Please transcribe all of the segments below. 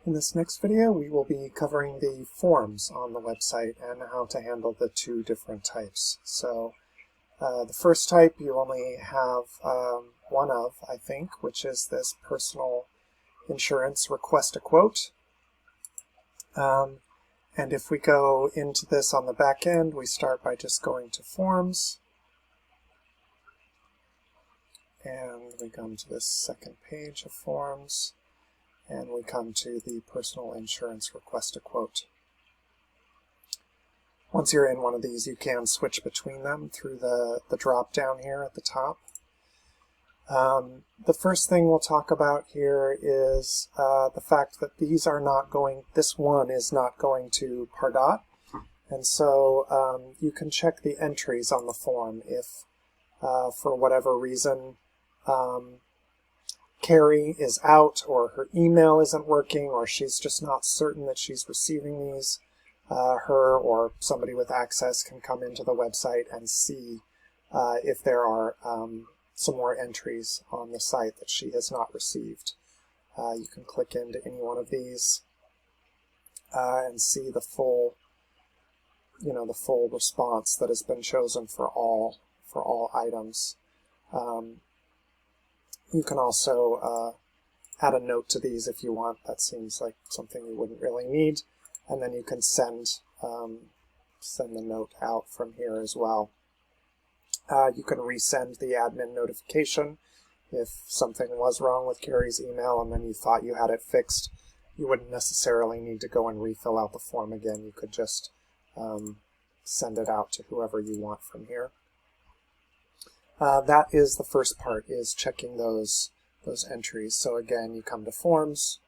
In this next video, we will be covering the forms on the website and how to handle the two different types. So the first type you only have one of, I think, which is this personal insurance request a quote. And if we go into this on the back end, we start by just going to Forms. And we come to this second page of Forms. And we come to the personal insurance request a quote. Once you're in one of these, you can switch between them through the drop down here at the top. The first thing we'll talk about here is the fact that this one is not going to Pardot. And so you can check the entries on the form if, for whatever reason, Carrie is out, or her email isn't working, or she's just not certain that she's receiving these. Her or somebody with access can come into the website and see if there are some more entries on the site that she has not received. You can click into any one of these and see the full, the full response that has been chosen for all items. You can also add a note to these if you want. That seems like something you wouldn't really need. And then you can send the note out from here as well. You can resend the admin notification if something was wrong with Carrie's email and then you thought you had it fixed. You wouldn't necessarily need to go and refill out the form again. You could just send it out to whoever you want from here. That is the first part, is checking those entries. So again, you come to Forms,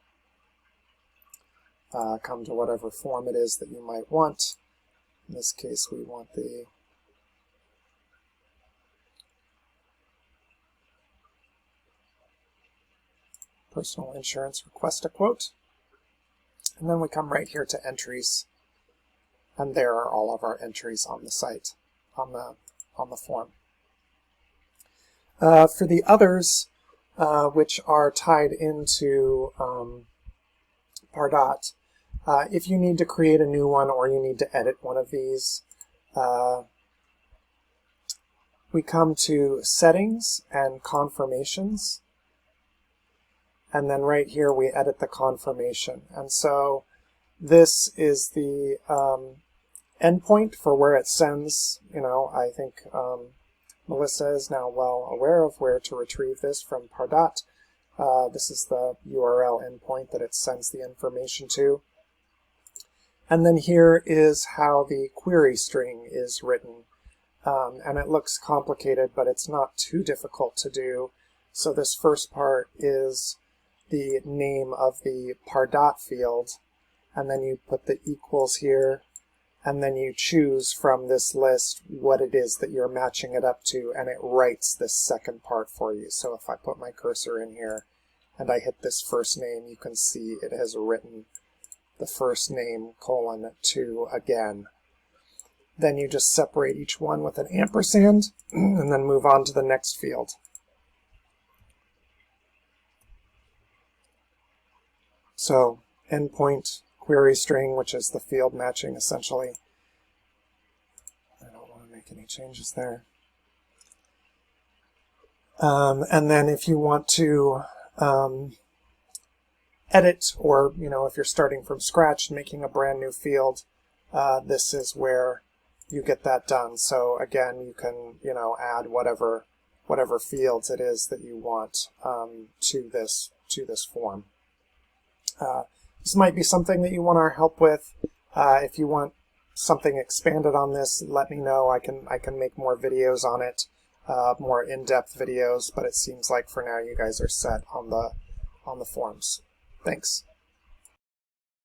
come to whatever form it is that you might want. In this case, we want the personal insurance request a quote. And then we come right here to Entries, and there are all of our entries on the site, on the form. For the others, which are tied into Pardot, if you need to create a new one or you need to edit one of these, we come to Settings and Confirmations. And then right here we edit the confirmation. And so this is the endpoint for where it sends. I think Melissa is now well aware of where to retrieve this from Pardot. This is the URL endpoint that it sends the information to. And then here is how the query string is written. And it looks complicated, but it's not too difficult to do. So this first part is the name of the Pardot field, and then you put the equals here, and then you choose from this list what it is that you're matching it up to, and it writes this second part for you. So if I put my cursor in here and I hit this first name, you can see it has written the first name :2 again. Then you just separate each one with an ampersand and then move on to the next field. So endpoint, query string, which is the field matching essentially. I don't want to make any changes there. And then if you want to edit, or if you're starting from scratch and making a brand new field, this is where you get that done. So again, you can add whatever fields it is that you want to this form. This might be something that you want our help with. If you want something expanded on this, let me know. I can make more videos on it, more in-depth videos, but it seems like for now you guys are set on the forms. Thanks.